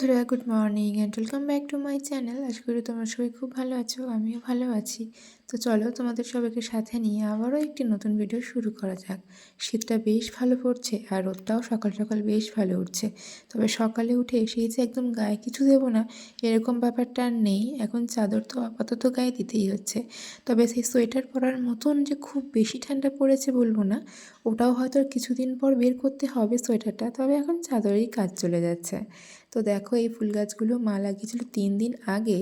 বন্ধুরা, good morning and welcome back to my channel. আশা করি তোমরা সবাই খুব ভালো আছো, আমিও ভালো আছি। তো চলো তোমাদের সবাইকে সাথে নিয়ে আবারও একটি নতুন ভিডিও শুরু করা যাক। শীতটা বেশ ভালো পড়ছে আর রোদটাও সকাল সকাল বেশ ভালো উঠছে। তবে সকালে উঠে সেই যে একদম গায়ে কিছু দেবো না এরকম ব্যাপারটা আর নেই। এখন চাদর তো আপাতত গায়ে দিতেই হচ্ছে। তবে সেই সোয়েটার পরার মতন যে খুব বেশি ঠান্ডা পড়েছে বলবো না, ওটাও হয়তো কিছুদিন পর বের করতে হবে সোয়েটারটা। তবে এখন চাদরেই কাজ চলে যাচ্ছে। তো দেখো, এই ফুল গাছগুলো মা লাগিয়েছিল 3 দিন আগে।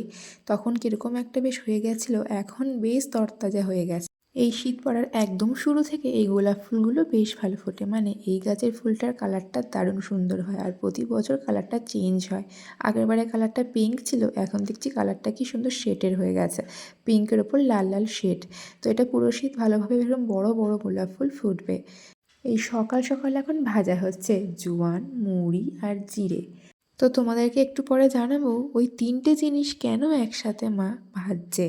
তখন কীরকম একটা বেশ হয়ে গেছিলো, এখন বেশ তরতাজা হয়ে গেছে। এই শীত পড়ার একদম শুরু থেকে এই গোলাপ ফুলগুলো বেশ ভালো ফোটে। মানে এই গাছের ফুলটার কালারটা দারুণ সুন্দর হয় আর প্রতি বছর কালারটা চেঞ্জ হয়। আগেরবারে কালারটা পিঙ্ক ছিল, এখন দেখছি কালারটা কি সুন্দর শেডের হয়ে গেছে, পিঙ্কের ওপর লাল লাল শেড। তো এটা পুরো শীত ভালোভাবে এরকম বড় বড় গোলাপ ফুল ফুটবে। এই সকাল সকাল এখন ভাজা হচ্ছে জোয়ান, মুড়ি আর জিরে। তো তোমাদেরকে একটু পরে জানাবো ওই 3টে জিনিস কেন একসাথে মা ভাজছে।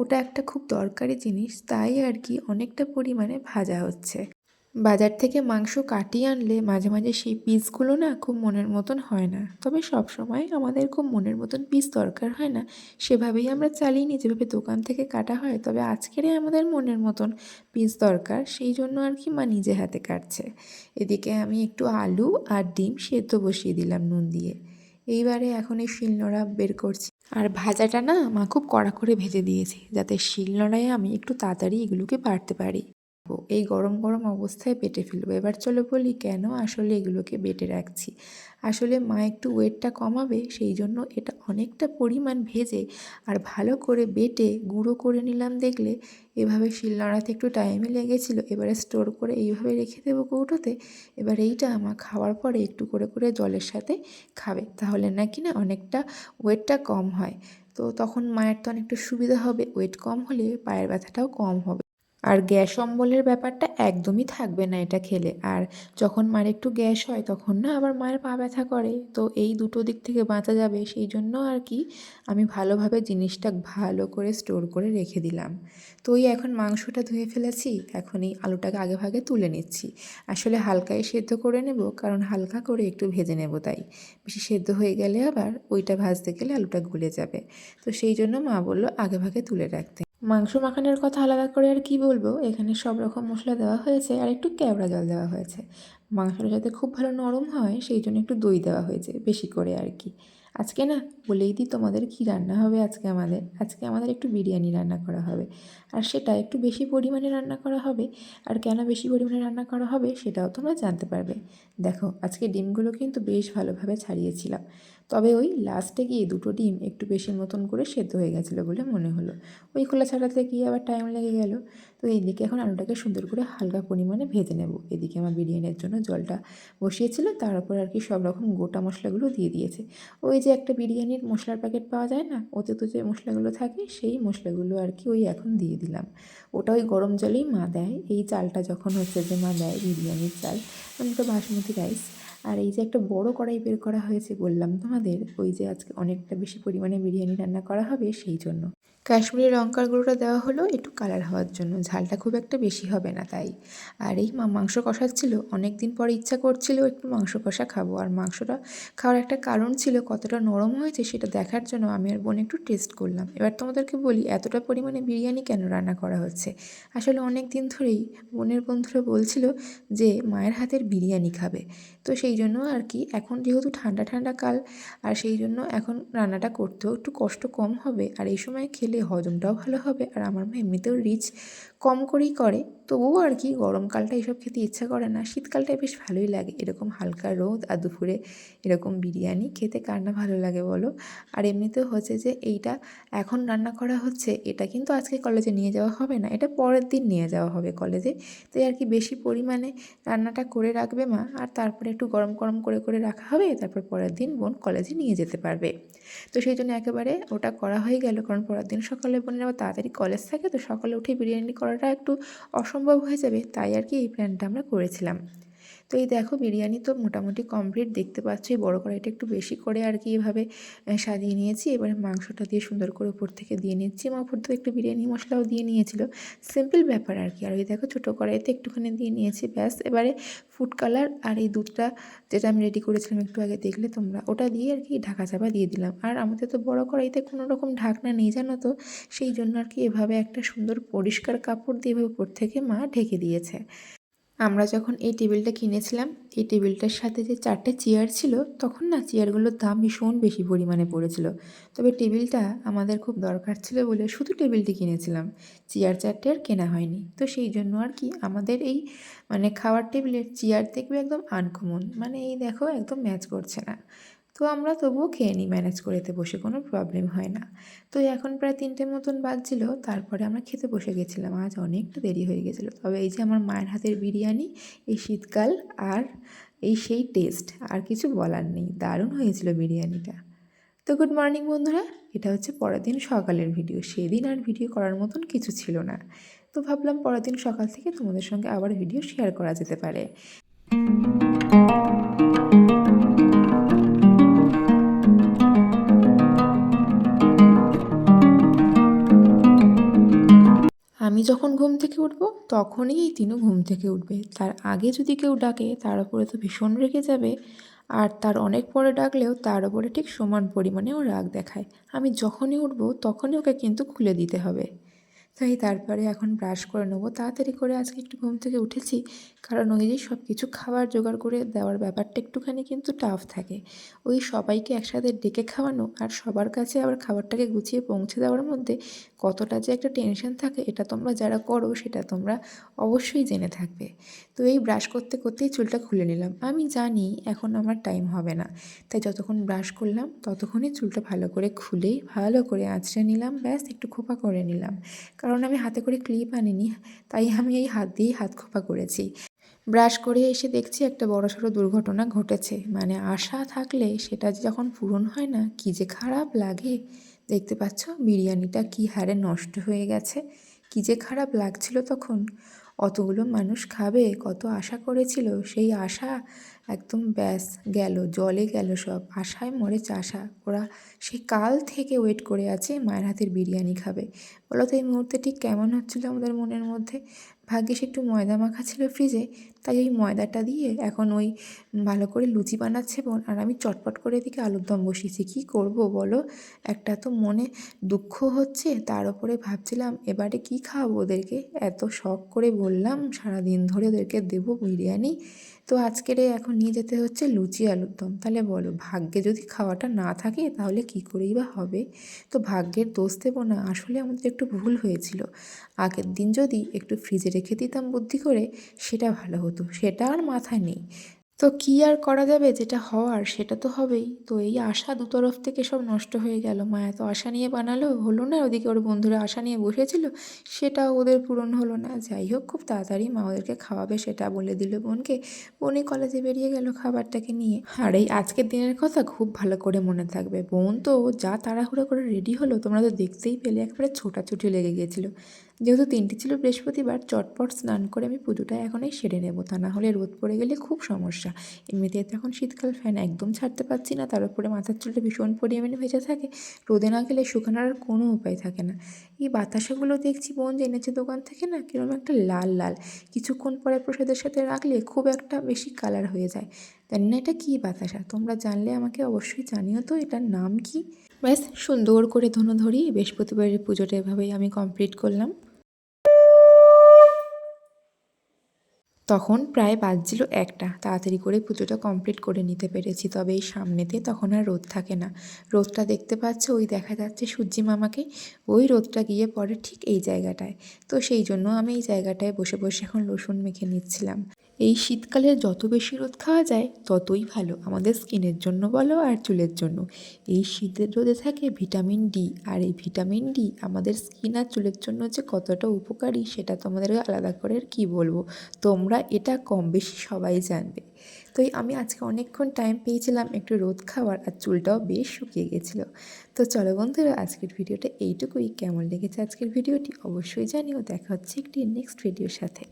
ওটা একটা খুব দরকারি জিনিস, তাই আর কি অনেকটা পরিমাণে ভাজা হচ্ছে। বাজার থেকে মাংস কাটিয়ে আনলে মাঝে মাঝে সেই পিসগুলো না খুব মনের মতন হয় না। তবে সব সময় আমাদের খুব মনের মতন পিস দরকার হয় না, সেভাবেই আমরা চালিয়ে নিই যেভাবে দোকান থেকে কাটা হয়। তবে আজকেরে আমাদের মনের মতন পিস দরকার, সেই জন্য আর কি মা নিজে হাতে কাটছে। এদিকে আমি একটু আলু আর ডিম সেদ্ধ বসিয়ে দিলাম নুন দিয়ে। এইবারে এখন এই শিলনোড়া বের করছি। আর ভাজাটা না মা খুব কড়া করে ভেজে দিয়েছে, যাতে শিলনোড়ায় আমি একটু তাড়াতাড়ি এগুলোকে বাটতে পারি। এই গরম গরম অবস্থায় বেটে ফেলবো। এবার চলো বলি কেন আসলে এগুলোকে বেটে রাখছি। আসলে মা একটু ওয়েটটা কমাবে, সেই জন্য এটা অনেকটা পরিমাণ ভেজে আর ভালো করে বেটে গুঁড়ো করে নিলাম। দেখলে এভাবে শিলনোড়াতে একটু টাইমই লেগেছিলো। এবারে স্টোর করে এইভাবে রেখে দেবো কৌটোতে। এবার এইটা আমার খাওয়ার পরে একটু করে করে জলের সাথে খাবে, তাহলে নাকি না অনেকটা ওয়েটটা কম হয়। তো তখন মায়ের তো অনেকটা সুবিধা হবে, ওয়েট কম হলে পায়ের ব্যথাটাও কম হবে। আর গ্যাস অম্বলের ব্যাপারটা একদমই থাকবে না এটা খেলে। আর যখন মায়ের একটু গ্যাস হয় তখন না আবার মায়ের পা ব্যথা করে। তো এই দুটো দিক থেকে বাঁচা যাবে, সেই জন্য আর কি আমি ভালোভাবে জিনিসটা ভালো করে স্টোর করে রেখে দিলাম। তো এই এখন মাংসটা ধুয়ে ফেলেছি, এখন এই আলুটাকে আগে ভাগে তুলে নিচ্ছি। আসলে হালকাই সেদ্ধ করে নেব, কারণ হালকা করে একটু ভেজে নেব। তাই বেশি সেদ্ধ হয়ে গেলে আবার ওইটা ভাজতে গেলে আলুটা গলে যাবে। তো সেই জন্য মা বললো আগে ভাগে তুলে রাখতে। মাংস মাখানোর কথা আলাদা করে আর কি বলবো, এখানে সব রকম মশলা দেওয়া হয়েছে আর একটু কেওড়া জল দেওয়া হয়েছে। মাংসটা যাতে খুব ভালো নরম হয় সেই জন্য একটু দই দেওয়া হয়েছে বেশি করে আর কি। আজকে না বলেই দিই তোমাদের কি রান্না হবে। আজকে আমাদের একটু বিরিয়ানি রান্না করা হবে, আর সেটা একটু বেশি পরিমাণে রান্না করা হবে। আর কেন বেশি পরিমাণে রান্না করা হবে সেটাও তোমরা জানতে পারবে। দেখো, আজকে ডিমগুলো কিন্তু বেশ ভালোভাবে ছাড়িয়েছিলাম। তবে ওই লাস্টে গিয়ে দুটো ডিম একটু বেশি মতন করে সেদ্ধ হয়ে গেছিলো বলে মনে হলো। ওই খোলা ছাড়াতে গিয়ে আবার টাইম লেগে গেল। তো এইদিকে এখন আলুটাকে সুন্দর করে হালকা পরিমাণে ভেজে নেব। এদিকে আমার বিরিয়ানির জন্য জলটা বসিয়েছিল, তার উপর আর কি সব রকম গোটা মশলাগুলো দিয়ে দিয়েছে। ওই যে একটা বিরিয়ানির মশলার প্যাকেট পাওয়া যায় না, ওতে তো যে মশলাগুলো থাকে সেই মশলাগুলো আর কি ওই এখন দিয়ে দিলাম। ওটা ওই গরম জলেই মা দেয়। এই চালটা যখন হচ্ছে যে মা দেয় বিরিয়ানির চাল, মানে তো বাসমতি রাইস। আর এই যে একটা বড় কড়াই বের করা হয়েছে বললাম তোমাদের, ওই যে আজকে অনেকটা বেশি পরিমাণে বিরিয়ানি রান্না করা হবে সেই জন্য। কাশ্মীরি লঙ্কার গুঁড়োটা দেওয়া হলো একটু কালার হওয়ার জন্য, ঝালটা খুব একটা বেশি হবে না তাই। আর এই মাংস কষাচ্ছিল, অনেক দিন পরে ইচ্ছা করছিল একটু মাংস কষা খাবো। আর মাংসটা খাওয়ার একটা কারণ ছিল, কতটা নরম হয়েছে সেটা দেখার জন্য আমি আর বোন একটু টেস্ট করলাম। এবার তোমাদেরকে বলি এতটা পরিমাণে বিরিয়ানি কেন রান্না করা হচ্ছে। আসলে অনেক দিন ধরেই বোনের বন্ধুরা বলছিল যে মায়ের হাতের বিরিয়ানি খাবে। তো সেই জন্য আর কি এখন যেহেতু ঠান্ডা ঠান্ডা কাল, আর সেই জন্য এখন রান্নাটা করতেও একটু কষ্ট কম হবে। আর এই সময় খেলে হজমটাও ভালো হবে। আর আমার মা এমনিতেও রিচ কম করেই করে, তবুও আর কি গরমকালটা এসব খেতে ইচ্ছা করে না, শীতকালটায় বেশ ভালোই লাগে এরকম হালকা রোদ আর দুপুরে এরকম বিরিয়ানি খেতে। কার না ভালো লাগে বলো। আর এমনিতেও হচ্ছে যে এইটা এখন রান্না করা হচ্ছে, এটা কিন্তু আজকে কলেজে নিয়ে যাওয়া হবে না, এটা পরের দিন নিয়ে যাওয়া হবে কলেজে। তাই আর কি বেশি পরিমাণে রান্নাটা করে রাখবে মা, আর তারপরে একটু গরম গরম করে করে রাখা হবে, তারপর পরের দিন বোন কলেজে নিয়ে যেতে পারবে। তো সেই জন্য একেবারে ওটা করা হয়ে গেল, কারণ পরের দিন সকালে বোনের আবার তাড়াতাড়ি কলেজ থাকে, তো সকালে উঠে বিরিয়ানি করাটা একটু অসম্ভব হয়ে যাবে। তাই আর কি এই প্ল্যানটা আমরা করেছিলাম। তো এই দেখো বিরিয়ানি তো মোটামুটি কমপ্লিট, দেখতে পাচ্ছ এই বড় কড়াইটা একটু বেশি করে আর কি এভাবে সাজিয়ে নিয়েছি। এবারে মাংসটা দিয়ে সুন্দর করে উপর থেকে দিয়ে নিচ্ছি। আমার উপর থেকে একটু বিরিয়ানি মশলাও দিয়ে নিয়েছিল, সিম্পল ব্যাপার আর কি। আর ওই দেখো ছোটো কড়াইতে একটুখানি দিয়ে নিয়েছি, ব্যাস। এবারে ফুড কালার আর এই দুধটা যেটা আমি রেডি করেছিলাম একটু আগে, দেখলে তোমরা, ওটা দিয়ে আর কি ঢাকা চাপা দিয়ে দিলাম। আর আমাদের তো বড় কড়াইতে কোনো রকম ঢাকনা নেই জানো তো, সেই জন্য আর কি এভাবে একটা সুন্দর পরিষ্কার কাপড় দিয়ে এভাবে উপর থেকে মা ঢেকে দিয়েছে। আমরা যখন এই টেবিলটা কিনেছিলাম, এই টেবিলটার সাথে যে 4টে চেয়ার ছিল, তখন না চেয়ারগুলোর দাম ভীষণ বেশি পরিমাণে পড়েছিল। তবে টেবিলটা আমাদের খুব দরকার ছিল বলে শুধু টেবিলটি কিনেছিলাম, চেয়ার 4টে আর কেনা হয়নি। তো সেই জন্য আর কি আমাদের এই খাওয়ার টেবিলের চেয়ার দেখবে একদম আনকমন, এই দেখো একদম ম্যাচ করছে না। তো আমরা তবুও খেয়ে নিই, ম্যানেজ করে, এতে বসে কোনো প্রবলেম হয় না। তো এখন প্রায় 3টে মতন বাজছিল, তারপরে আমরা খেতে বসে গেছিলাম। আজ অনেকটা দেরি হয়ে গেছিলো। তবে এই যে আমার মায়ের হাতের বিরিয়ানি, এই শীতকাল, আর এই সেই টেস্ট, আর কিছু বলার নেই, দারুণ হয়েছিল বিরিয়ানিটা। তো গুড মর্নিং বন্ধুরা, এটা হচ্ছে পরের দিন সকালের ভিডিও। সেদিন আর ভিডিও করার মতন কিছু ছিল না, তো ভাবলাম পরের দিন সকাল থেকে তোমাদের সঙ্গে আবার ভিডিও শেয়ার করা যেতে পারে। আমি যখন ঘুম থেকে উঠবো তখনই এই তিনু ঘুম থেকে উঠবে। তার আগে যদি কেউ ডাকে তার উপরে তো ভীষণ রেগে যাবে, আর তার অনেক পরে ডাকলেও তার উপরে ঠিক সমান পরিমাণেও রাগ দেখায়। আমি যখনই উঠবো তখনই ওকে কিন্তু খুলে দিতে হবে। তাই তারপরে এখন ব্রাশ করে নেবো তাড়াতাড়ি করে। আজকে একটু ঘুম থেকে উঠেছি, কারণ ওই যে সব কিছু খাবার জোগাড় করে দেওয়ার ব্যাপারটা একটুখানি কিন্তু টাফ থাকে। ওই সবাইকে একসাথে ডেকে খাওয়ানো আর সবার কাছে আবার খাবারটাকে গুছিয়ে পৌঁছে দেওয়ার মধ্যে কতটা যে একটা টেনশন থাকে, এটা তোমরা যারা করো সেটা তোমরা অবশ্যই জেনে থাকবে। তো এই ব্রাশ করতে করতেই চুলটা খুলে নিলাম। আমি জানি এখন আমার টাইম হবে না, তাই যতক্ষণ ব্রাশ করলাম ততক্ষণই চুলটা ভালো করে খুলে ভালো করে আঁচড়ে নিলাম, ব্যাস একটু খোপা করে নিলাম। কারণ আমি হাতে করে ক্লিপ আনিনি, তাই আমি এই হাত দিয়েই হাত খোপা করেছি। ব্রাশ করে এসে দেখছি একটা বড়সড় দুর্ঘটনা ঘটেছে। আশা থাকলে সেটা যখন পূরণ হয় না, কি যে খারাপ লাগে। দেখতে পাচ্ছ বিরিয়ানিটা কি হারে নষ্ট হয়ে গেছে, কি যে খারাপ লাগছিল তখন। অতগুলো মানুষ খাবে, কত আশা করেছিল, সেই আশা একদম ব্যাস গেল, জলে গেল সব। আশায় মরে চাষা। ওরা সেই কাল থেকে ওয়েট করে আছে মায়ের হাতের বিরিয়ানি খাবে। বলো তো এই মুহূর্তে ঠিক কেমন হচ্ছিলো আমাদের মনের মধ্যে। ভাগ্যিস একটু ময়দা মাখা ছিল ফ্রিজে, তাই ওই ময়দাটা দিয়ে এখন ওই ভালো করে লুচি বানাচ্ছে বোন, আর আমি চটপট করে এদিকে আলুর দম বসিয়েছি। কী করব বলো, একটা তো মনে দুঃখ হচ্ছে, তার উপরে ভাবছিলাম এবারে কি খাওয়াবো ওদেরকে। এত শখ করে বললাম সারাদিন ধরে ওদেরকে দেবো বিরিয়ানি, তো আজকের এখন নিয়ে যেতে হচ্ছে লুচি আলুর দম। তাহলে বলো, ভাগ্যে যদি খাওয়াটা না থাকে তাহলে কি করেই বা হবে। তো ভাগ্যের দোষ দেবো না, আসলে আমাদের একটু ভুল হয়েছিল। আগের দিন যদি একটু ফ্রিজে রেখে দিতাম বুদ্ধি করে, সেটা ভালো হতো, সেটা আর মাথায় নেই। তো কী আর করা যাবে, যেটা হওয়ার সেটা তো হবেই। তো এই আশা দুতরফ থেকে সব নষ্ট হয়ে গেল। মা এত আশা নিয়ে বানালো, হলো না। ওদিকে ওর বন্ধুরা আশা নিয়ে বসেছিল, সেটাও ওদের পূরণ হলো না। যাই হোক, খুব তাড়াতাড়ি মা ওদেরকে খাওয়াবে সেটা বলে দিল বোনকে। বোনই কলেজে বেরিয়ে গেল খাবারটাকে নিয়ে। আর এই আজকের দিনের কথা খুব ভালো করে মনে থাকবে। বোন তো যা তাড়াহুড়ো করে রেডি হলো, তোমরা তো দেখতেই পেলে, একবারে ছোটাছুটি লেগে গিয়েছিল। যেহেতু দিনটি ছিল বৃহস্পতিবার, চটপট স্নান করে আমি পুজোটা এখনই সেরে নেবো, তা না হলে রোদ পড়ে গেলে খুব সমস্যা। এমনিতে তো এখন শীতকাল, ফ্যান একদম ছাড়তে পারছি না, তার উপরে মাথার চুলটা ভীষণ পরিমাণে ভেজে থাকে। রোদে না গেলে শুকানোর আর কোনো উপায় থাকে না। এই বাতাসাগুলো দেখছি বোন যে এনেছে দোকান থেকে না, কিরকম একটা লাল লাল, কিছুক্ষণ পরে প্রসাদের সাথে রাখলে খুব একটা বেশি কালার হয়ে যায়। জানি না এটা কী বাতাসা, তোমরা জানলে আমাকে অবশ্যই জানিও তো এটার নাম কি। ব্যাস সুন্দর করে ধরি বৃহস্পতিবারের পুজোটা এভাবেই আমি কমপ্লিট করলাম। তখন প্রায় বাজছিল 1টা। তাড়াতাড়ি করে পুজোটা কমপ্লিট করে নিতে পেরেছি। তবে এই সামনেতে তখন আর রোদ থাকে না। রোদটা দেখতে পাচ্ছ, ওই দেখা যাচ্ছে সূর্যি মামাকে, ওই রোদটা গিয়ে পড়ে ঠিক এই জায়গাটায়। তো সেই জন্য আমি এই জায়গাটায় বসে বসে এখন লোশন মেখে নিচ্ছিলাম। এই শীতকালে যত বেশি রোদ খাওয়া যায় ততই ভালো, আমাদের স্কিনের জন্য বলো আর চুলের জন্য। এই শীতের রোদে থাকে ভিটামিন ডি, আর এই ভিটামিন ডি আমাদের স্কিন আর চুলের জন্য যে কতটা উপকারী সেটা তোমাদেরকে আলাদা করে আর কী বলবো। তোমরা এটা কম বেশি সবাই জানবে। তো আমি আজকে অনেকক্ষণ টাইম পেয়েছিলাম একটু রোদ খাওয়ার, আর চুলটাও বেশ শুকিয়ে গেছিলো। তো চলো বন্ধুরা, আজকের ভিডিওটা এইটুকুই। কেমন লেগেছে আজকের ভিডিওটি অবশ্যই জানিও। দেখা হচ্ছে একটি নেক্সট ভিডিওর সাথে।